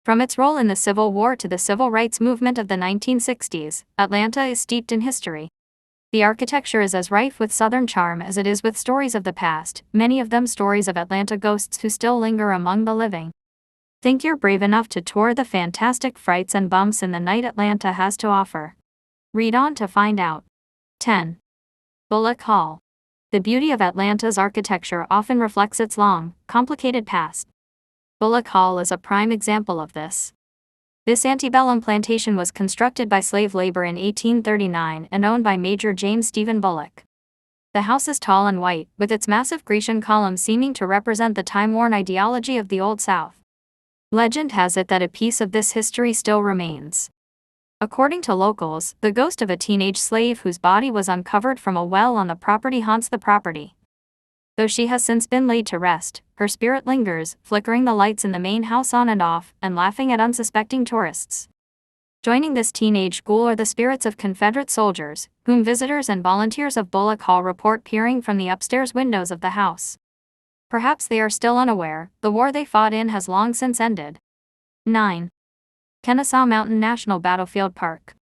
From its role in the Civil War to the civil rights movement of the 1960s, Atlanta is steeped in history. The architecture is as rife with Southern charm as it is with stories of the past, many of them stories of Atlanta ghosts who still linger among the living. Think you're brave enough to tour the fantastic frights and bumps in the night Atlanta has to offer? Read on to find out. 10. Bullock Hall. The beauty of Atlanta's architecture often reflects its long, complicated past. Bullock Hall is a prime example of this. This antebellum plantation was constructed by slave labor in 1839 and owned by Major James Stephen Bullock. The house is tall and white, with its massive Grecian columns seeming to represent the time-worn ideology of the Old South. Legend has it that a piece of this history still remains. According to locals, the ghost of a teenage slave whose body was uncovered from a well on the property haunts the property. Though she has since been laid to rest, her spirit lingers, flickering the lights in the main house on and off, and laughing at unsuspecting tourists. Joining this teenage ghoul are the spirits of Confederate soldiers, whom visitors and volunteers of Bullock Hall report peering from the upstairs windows of the house. Perhaps they are still unaware, the war they fought in has long since ended. 9. Kennesaw Mountain National Battlefield Park.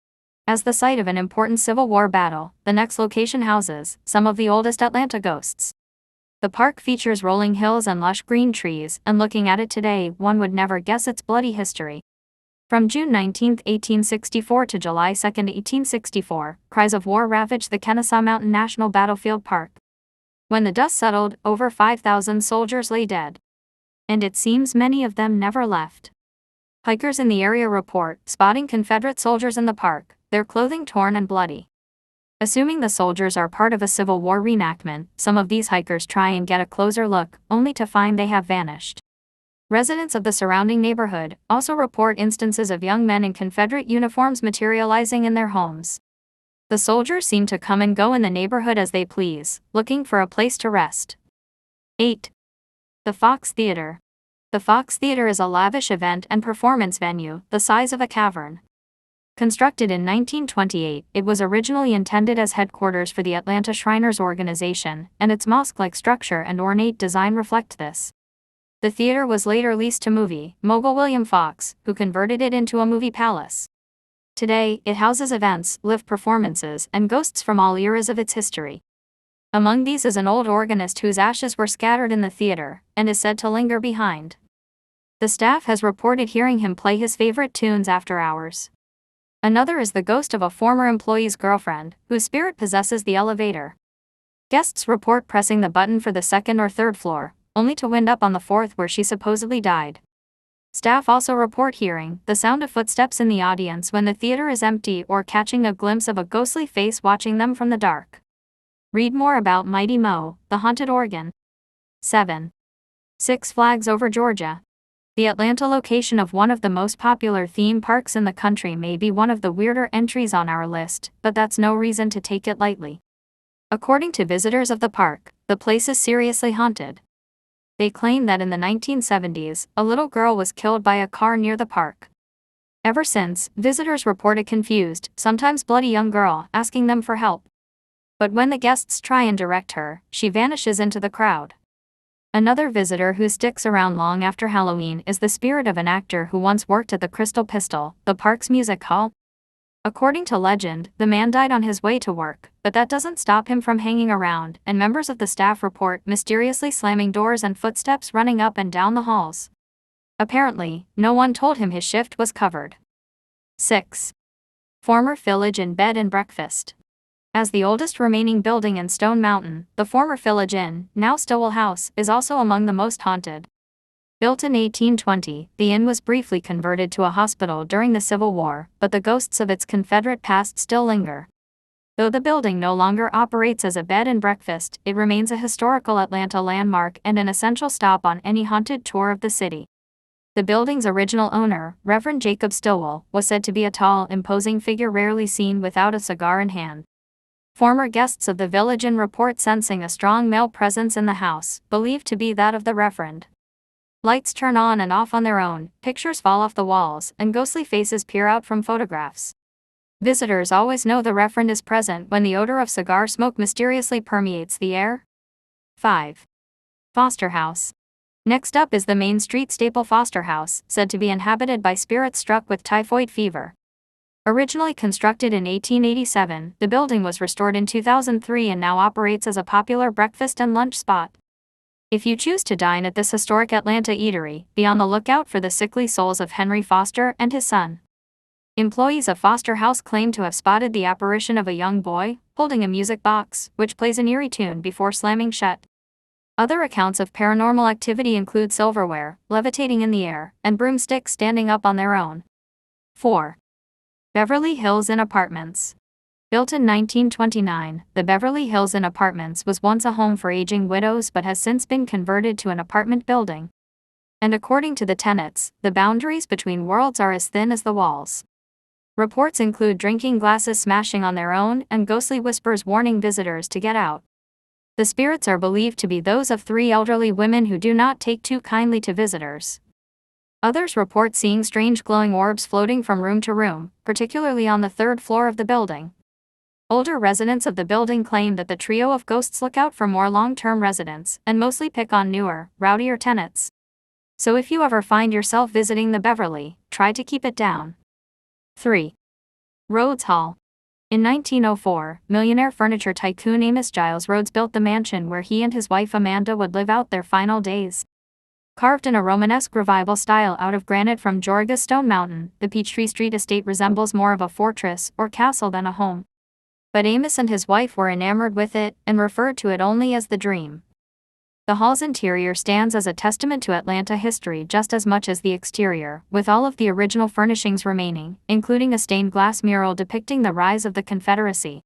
As the site of an important Civil War battle, the next location houses some of the oldest Atlanta ghosts. The park features rolling hills and lush green trees, and looking at it today, one would never guess its bloody history. From June 19, 1864 to July 2, 1864, cries of war ravaged the Kennesaw Mountain National Battlefield Park. When the dust settled, over 5,000 soldiers lay dead. And it seems many of them never left. Hikers in the area report spotting Confederate soldiers in the park, their clothing torn and bloody. Assuming the soldiers are part of a Civil War reenactment, some of these hikers try and get a closer look, only to find they have vanished. Residents of the surrounding neighborhood also report instances of young men in Confederate uniforms materializing in their homes. The soldiers seem to come and go in the neighborhood as they please, looking for a place to rest. 8. The Fox Theater. The Fox Theater is a lavish event and performance venue, the size of a cavern. Constructed in 1928, it was originally intended as headquarters for the Atlanta Shriners organization, and its mosque-like structure and ornate design reflect this. The theater was later leased to movie mogul William Fox, who converted it into a movie palace. Today, it houses events, live performances, and ghosts from all eras of its history. Among these is an old organist whose ashes were scattered in the theater, and is said to linger behind. The staff has reported hearing him play his favorite tunes after hours. Another is the ghost of a former employee's girlfriend, whose spirit possesses the elevator. Guests report pressing the button for the second or third floor, only to wind up on the fourth where she supposedly died. Staff also report hearing the sound of footsteps in the audience when the theater is empty or catching a glimpse of a ghostly face watching them from the dark. Read more about Mighty Mo, the haunted organ. 7. Six Flags Over Georgia. The Atlanta location of one of the most popular theme parks in the country may be one of the weirder entries on our list, but that's no reason to take it lightly. According to visitors of the park, the place is seriously haunted. They claim that in the 1970s, a little girl was killed by a car near the park. Ever since, visitors report a confused, sometimes bloody young girl asking them for help. But when the guests try and direct her, she vanishes into the crowd. Another visitor who sticks around long after Halloween is the spirit of an actor who once worked at the Crystal Pistol, the park's music hall. According to legend, the man died on his way to work, but that doesn't stop him from hanging around, and members of the staff report mysteriously slamming doors and footsteps running up and down the halls. Apparently, no one told him his shift was covered. 6. Former Village Inn Bed and Breakfast. As the oldest remaining building in Stone Mountain, the former Village Inn, now Stowell House, is also among the most haunted. Built in 1820, the inn was briefly converted to a hospital during the Civil War, but the ghosts of its Confederate past still linger. Though the building no longer operates as a bed and breakfast, it remains a historical Atlanta landmark and an essential stop on any haunted tour of the city. The building's original owner, Reverend Jacob Stowell, was said to be a tall, imposing figure rarely seen without a cigar in hand. Former guests of the Village Inn report sensing a strong male presence in the house, believed to be that of the Reverend. Lights turn on and off on their own, pictures fall off the walls, and ghostly faces peer out from photographs. Visitors always know the Reverend is present when the odor of cigar smoke mysteriously permeates the air. 5. Foster House. Next up is the Main Street Staple Foster House, said to be inhabited by spirits struck with typhoid fever. Originally constructed in 1887, the building was restored in 2003 and now operates as a popular breakfast and lunch spot. If you choose to dine at this historic Atlanta eatery, be on the lookout for the sickly souls of Henry Foster and his son. Employees of Foster House claim to have spotted the apparition of a young boy, holding a music box, which plays an eerie tune before slamming shut. Other accounts of paranormal activity include silverware, levitating in the air, and broomsticks standing up on their own. 4. Beverly Hills Inn Apartments. Built in 1929, the Beverly Hills Inn Apartments was once a home for aging widows but has since been converted to an apartment building. And according to the tenants, the boundaries between worlds are as thin as the walls. Reports include drinking glasses smashing on their own and ghostly whispers warning visitors to get out. The spirits are believed to be those of 3 elderly women who do not take too kindly to visitors. Others report seeing strange glowing orbs floating from room to room, particularly on the 3rd floor of the building. Older residents of the building claim that the trio of ghosts look out for more long-term residents and mostly pick on newer, rowdier tenants. So if you ever find yourself visiting the Beverly, try to keep it down. 3. Rhodes Hall. In 1904, millionaire furniture tycoon Amos Giles Rhodes built the mansion where he and his wife Amanda would live out their final days. Carved in a Romanesque revival style out of granite from Georgia Stone Mountain, the Peachtree Street estate resembles more of a fortress or castle than a home. But Amos and his wife were enamored with it and referred to it only as the dream. The hall's interior stands as a testament to Atlanta history just as much as the exterior, with all of the original furnishings remaining, including a stained glass mural depicting the rise of the Confederacy.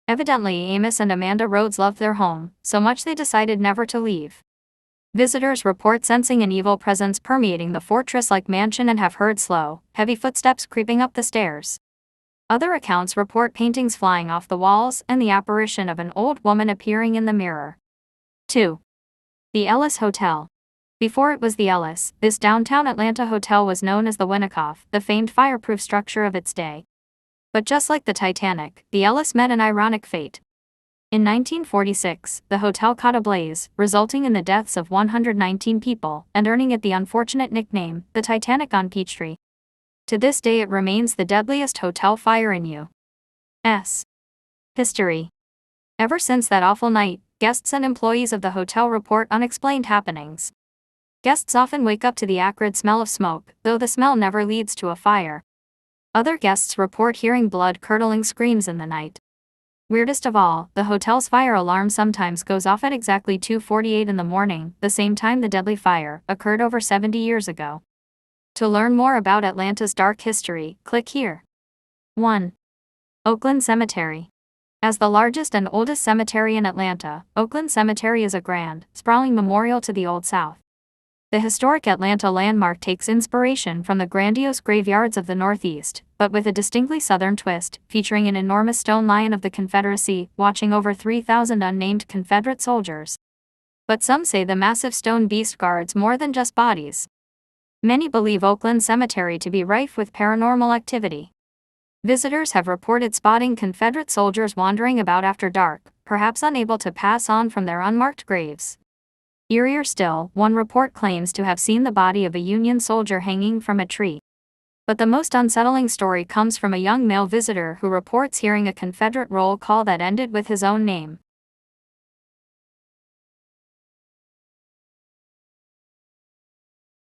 Evidently, Amos and Amanda Rhodes loved their home, so much they decided never to leave. Visitors report sensing an evil presence permeating the fortress-like mansion and have heard slow, heavy footsteps creeping up the stairs. Other accounts report paintings flying off the walls and the apparition of an old woman appearing in the mirror. 2. The Ellis Hotel. Before it was the Ellis, this downtown Atlanta hotel was known as the Winnicott, the famed fireproof structure of its day. But just like the Titanic, the Ellis met an ironic fate. In 1946, the hotel caught a blaze, resulting in the deaths of 119 people and earning it the unfortunate nickname, the Titanic on Peachtree. To this day it remains the deadliest hotel fire in U.S. history. Ever since that awful night, guests and employees of the hotel report unexplained happenings. Guests often wake up to the acrid smell of smoke, though the smell never leads to a fire. Other guests report hearing blood-curdling screams in the night. Weirdest of all, the hotel's fire alarm sometimes goes off at exactly 2:48 in the morning, the same time the deadly fire occurred over 70 years ago. To learn more about Atlanta's dark history, click here. 1. Oakland Cemetery. As the largest and oldest cemetery in Atlanta, Oakland Cemetery is a grand, sprawling memorial to the Old South. The historic Atlanta landmark takes inspiration from the grandiose graveyards of the Northeast, but with a distinctly Southern twist, featuring an enormous stone lion of the Confederacy, watching over 3,000 unnamed Confederate soldiers. But some say the massive stone beast guards more than just bodies. Many believe Oakland Cemetery to be rife with paranormal activity. Visitors have reported spotting Confederate soldiers wandering about after dark, perhaps unable to pass on from their unmarked graves. Eerier still, one report claims to have seen the body of a Union soldier hanging from a tree. But the most unsettling story comes from a young male visitor who reports hearing a Confederate roll call that ended with his own name.